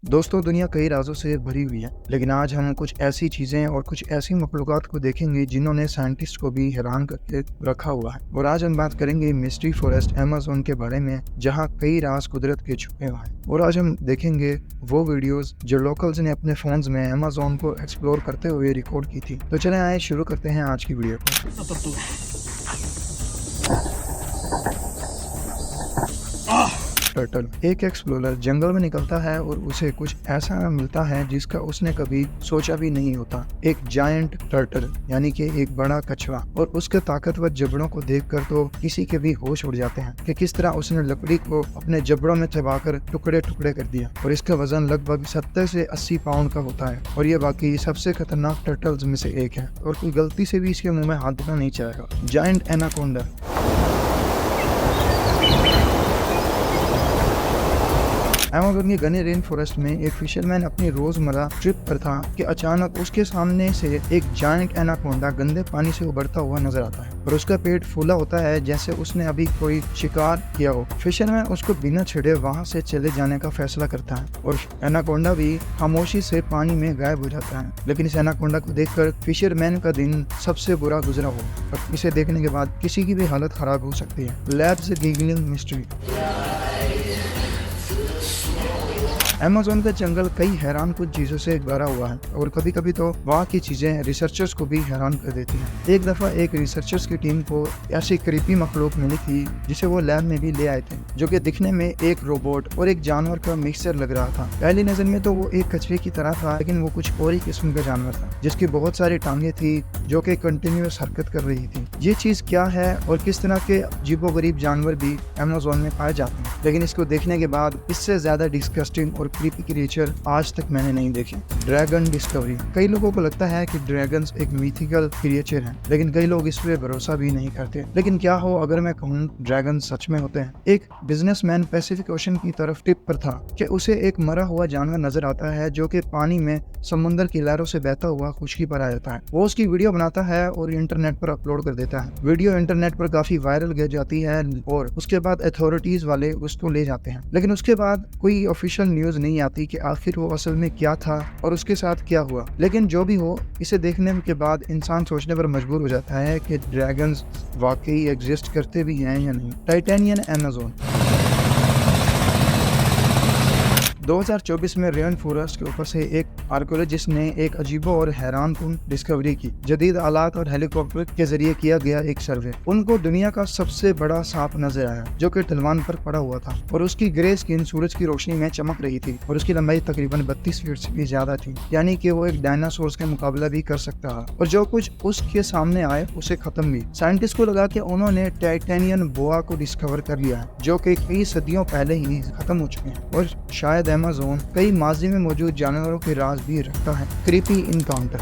दोस्तों, दुनिया कई राज़ों से भरी हुई है, लेकिन आज हम कुछ ऐसी चीज़ें और कुछ ऐसी मखलूक़ात को देखेंगे जिन्होंने साइंटिस्ट को भी हैरान करके रखा हुआ है। और आज हम बात करेंगे मिस्ट्री फॉरेस्ट अमेज़न के बारे में, जहाँ कई राज़ कुदरत के छुपे हुए हैं। और आज हम देखेंगे वो वीडियोज़ जो लोकल्स ने अपने फ़ोन्स में अमेज़न को एक्सप्लोर करते हुए रिकॉर्ड की थी। तो चलें आइए शुरू करते हैं आज की वीडियो को। टर्टल। एक एक्सप्लोरर जंगल में निकलता है और उसे कुछ ऐसा मिलता है जिसका उसने कभी सोचा भी नहीं होता। एक जायंट टर्टल यानी कि एक बड़ा कछुआ, और उसके ताकतवर जबड़ों को देखकर तो किसी के भी होश उड़ जाते हैं कि किस तरह उसने लकड़ी को अपने जबड़ों में चबाकर टुकड़े टुकड़े कर दिया। और इसका वजन लगभग 70 से 80 पाउंड का होता है और ये वाकई सबसे खतरनाक टर्टल्स में से एक है और कोई गलती से भी इसके मुंह में हाथ देना नहीं चाहेगा। Giant anaconda. अमेज़न के घने रेन फॉरेस्ट में एक फिशरमैन अपनी रोजमर्रा ट्रिप पर था कि अचानक उसके सामने से एक जायंट एनाकोंडा गंदे पानी से उभरता हुआ नजर आता है और उसका पेट फूला होता है जैसे उसने अभी कोई शिकार किया हो। फिशरमैन उसको बिना छिड़े वहां से चले जाने का फैसला करता है और एनाकोंडा भी खामोशी से पानी में गायब हो जाता है। लेकिन इस एनाकोंडा को देखकर फिशरमैन का दिन सबसे बुरा गुजरा हो और इसे देखने के बाद किसी की भी हालत खराब हो सकती है। Labs giggling mystery. अमेज़न का जंगल कई हैरान कुछ चीजों से भरा हुआ है और कभी कभी तो वहाँ की चीजें रिसर्चर्स को भी हैरान कर देती हैं। एक दफा एक रिसर्चर्स की टीम को ऐसी क्रीपी मखलूक मिली थी जिसे वो लैब में भी ले आए थे, जो कि दिखने में एक रोबोट और एक जानवर का मिक्सचर लग रहा था। पहली नजर में तो वो एक कछुए की तरह था, लेकिन वो कुछ और ही किस्म का जानवर था जिसकी बहुत सारी टांगे थी जो कि कंटिन्यूअस हरकत कर रही थी। ये चीज क्या है और किस तरह के अजीबोगरीब जानवर भी अमेज़न में पाए जाते हैं, लेकिन इसको देखने के बाद इससे ज्यादा डिस्गस्टिंग और क्रीपी क्रिएचर आज तक मैंने नहीं देखे। Dragon discovery. कई लोगों को लगता है कि ड्रैगन्स एक मिथिकल क्रिएचर हैं, लेकिन कई लोग इस पे भरोसा भी नहीं करते। लेकिन क्या हो अगर मैं कहूँ ड्रैगन सच में होते हैं। एक बिजनेसमैन पैसिफिक ओशन की तरफ ट्रिप पर था कि उसे एक मरा हुआ जानवर नजर आता है जो कि पानी में समुद्र की लहरों से बहता हुआ खुशकी पर आ जाता है। वो उसकी वीडियो बनाता है और इंटरनेट पर अपलोड कर देता है। वीडियो इंटरनेट पर काफी वायरल हो जाती है और उसके बाद अथॉरिटीज वाले उसको ले जाते हैं, लेकिन उसके बाद कोई ऑफिशियल न्यूज नहीं आती कि आखिर वो असल में क्या था और उसके साथ क्या हुआ। लेकिन जो भी हो, इसे देखने के बाद इंसान सोचने पर मजबूर हो जाता है कि ड्रैगन्स वाकई एग्जिस्ट करते भी हैं या नहीं। टाइटेनियन अमेज़न। 2024 में रेन फॉरेस्ट के ऊपर से एक आर्कियोलॉजिस्ट ने एक अजीबो और हैरानकुन डिस्कवरी की। जदीद आलात और हेलीकॉप्टर के जरिए किया गया एक सर्वे, उनको दुनिया का सबसे बड़ा सांप नजर आया जो कि ढलवान पर पड़ा हुआ था और उसकी ग्रे स्किन सूरज की रोशनी में चमक रही थी और उसकी लंबाई तकरीबन 32 फीट से भी ज्यादा थी, यानी कि वो एक डायनासोर का मुकाबला भी कर सकता है। और जो कुछ उसके सामने आए उसे खत्म भी। साइंटिस्ट को लगा कि उन्होंने टाइटेनियन बोआ को डिस्कवर कर लिया है, जो कि कई सदियों पहले ही खत्म हो चुके हैं और शायद अमेज़न कई माजी में मौजूद जानवरों के राज भी रखता है। Creepy encounter.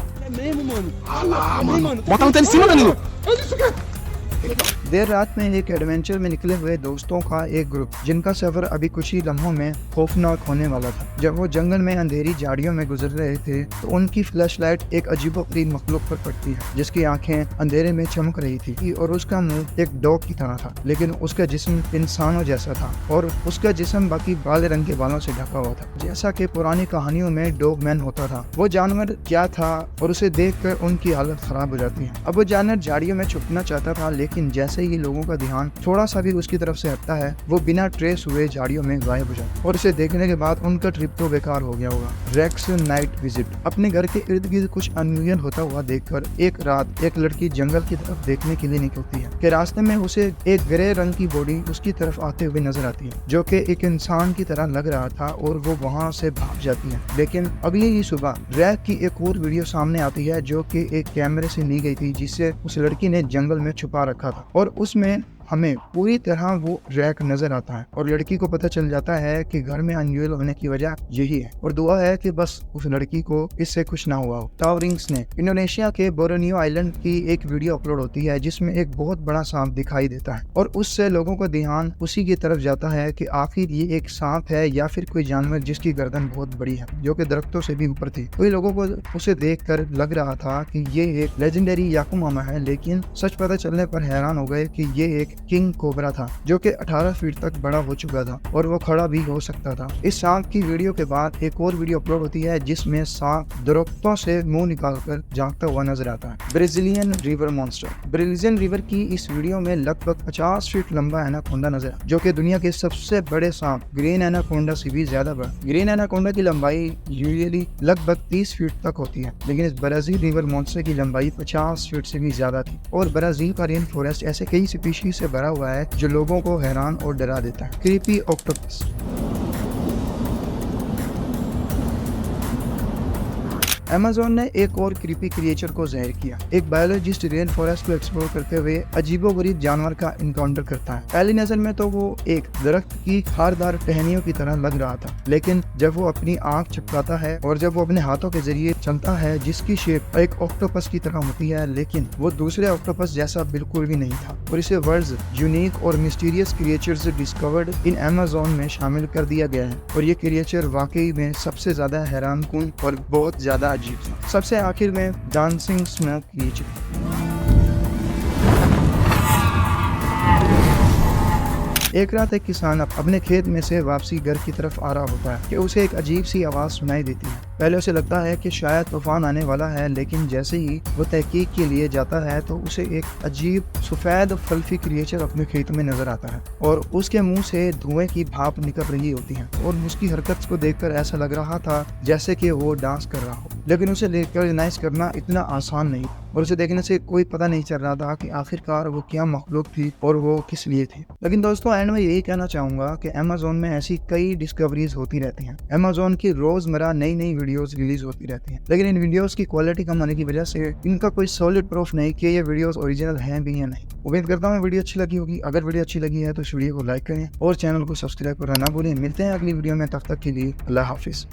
देर रात में एक एडवेंचर में निकले हुए दोस्तों का एक ग्रुप, जिनका सफर अभी कुछ ही लम्हों में खौफनाक होने वाला था। जब वो जंगल में अंधेरी झाड़ियों में गुजर रहे थे तो उनकी फ्लैशलाइट एक अजीबोगरीब मखलूक पर पड़ती है जिसकी आंखें अंधेरे में चमक रही थी और उसका मुंह एक डॉग की तरह था, लेकिन उसका जिस्म इंसानों जैसा था और उसका जिस्म बाकी काले रंग के बालों से ढका हुआ था, जैसा कि पुरानी कहानियों में डॉग मैन होता था। वो जानवर क्या था और उसे देख कर उनकी हालत खराब हो जाती है। अब वो जानवर झाड़ियों में छुपना चाहता था, लेकिन जैसे ही लोगों का ध्यान थोड़ा सा भी उसकी तरफ से हटता है, वो बिना ट्रेस हुए झाड़ियों में गायब हो जाता है और इसे देखने के बाद उनका ट्रिप तो बेकार हो गया होगा। Rex night visit. अपने घर के इर्द गिर्द कुछ अनयूजुअल होता हुआ देखकर एक रात एक लड़की जंगल की तरफ देखने के लिए निकलती है कि रास्ते में उसे एक ग्रे रंग की बॉडी उसकी तरफ आते हुए नजर आती है जो कि एक इंसान की तरह लग रहा था और वो वहाँ से भाग जाती है। लेकिन अगली ही सुबह रैक की एक और वीडियो सामने आती है जो कि एक कैमरे से ली गई थी, जिसे उस लड़की ने जंगल में छुपा रखा था और उसमें हमें पूरी तरह वो रैक नजर आता है और लड़की को पता चल जाता है कि घर में अनयूजुअल होने की वजह यही है और दुआ है कि बस उस लड़की को इससे कुछ ना हुआ हो। Towering snake. इंडोनेशिया के बोर्नियो आइलैंड की एक वीडियो अपलोड होती है जिसमें एक बहुत बड़ा सांप दिखाई देता है और उससे लोगों का ध्यान उसी की तरफ जाता है कि आखिर ये एक सांप है या फिर कोई जानवर जिसकी गर्दन बहुत बड़ी है, जो कि दरख्तों से भी ऊपर थी। कई लोगों को उसे देखकर लग रहा था कि ये एक लेजेंडरी याकुमामा है, लेकिन सच पता चलने पर हैरान हो गए कि ये एक किंग कोबरा था जो कि 18 फीट तक बड़ा हो चुका था और वो खड़ा भी हो सकता था। इस सांप की वीडियो के बाद एक और वीडियो अपलोड होती है जिसमें सांप दरख्तों से मुंह निकालकर झांकता हुआ नजर आता है। Brazilian river monster. Brazilian river की इस वीडियो में लगभग 50 फीट लंबा एनाकोंडा नजर आता है जो कि दुनिया के सबसे बड़े सांप ग्रीन एनाकोंडा से भी ज्यादा बड़ा। ग्रीन एनाकोंडा की लंबाई यूजुअली लगभग 30 फीट तक होती है, लेकिन इस ब्राजील रिवर मॉन्स्टर की लंबाई 50 फीट से भी ज्यादा थी। और ब्राजील का रेन फॉरेस्ट ऐसे कई स्पीशीज से भरा हुआ है जो लोगों को हैरान और डरा देता है। Creepy octopus. अमेज़न ने एक और क्रीपी क्रिएचर को ज़ाहिर किया। एक बायोलॉजिस्ट रेन फॉरेस्ट को एक्सप्लोर करते हुए अजीबोगरीब जानवर का इनकाउंटर करता है। पहली नजर में तो वो एक दरख्त की खारदार टहनियों की तरह लग रहा था, लेकिन जब वो अपनी आंख चिपकाता है और जब वो अपने हाथों के जरिए चलता है जिसकी शेप एक ऑक्टोपस की तरह होती है, लेकिन वो दूसरे ऑक्टोपस जैसा बिल्कुल भी नहीं था। और इसे वर्ल्ड्स यूनिक और mysterious creatures discovered in Amazon में शामिल कर दिया गया है। और ये क्रिएचर वाकई में सबसे ज्यादा हैरानकुन और बहुत ज्यादा अजीब था। सबसे आखिर में डांसिंग स्मोक क्रिएचर। एक रात एक किसान अपने खेत में से वापसी घर की तरफ आ रहा होता है कि उसे एक अजीब सी आवाज सुनाई देती है। पहले उसे लगता है कि शायद तूफान आने वाला है, लेकिन जैसे ही वो तहकीक के लिए जाता है तो उसे एक अजीब सफेद फल्फी क्रिएचर अपने खेत में नजर आता है और उसके मुंह से धुएं की भाप निकल रही होती है। और उसकी हरकत को देखकर ऐसा लग रहा था जैसे कि वो डांस कर रहा हो, लेकिन उसे रिकॉग्नाइज करना इतना आसान नहीं और उसे देखने से कोई पता नहीं चल रहा था कि आखिरकार वो क्या मखलूक थी और वो किस लिए थी। लेकिन दोस्तों एंड में यही कहना चाहूंगा कि अमेज़न में ऐसी कई डिस्कवरीज होती रहती हैं। अमेज़न की रोजमर्रा नई नई वीडियोस रिलीज होती रहती हैं, लेकिन इन वीडियोस की क्वालिटी कम होने की वजह से इनका कोई सॉलिड प्रूफ नहीं कि ये वीडियोस ओरिजिनल हैं भी या नहीं। उम्मीद करता हूँ वीडियो अच्छी लगी होगी। अगर वीडियो अच्छी लगी है तो इस वीडियो को लाइक करें और चैनल को सब्सक्राइब करना ना भूलें। मिलते हैं अगली वीडियो में, तब तक के लिए अल्लाह हाफिज।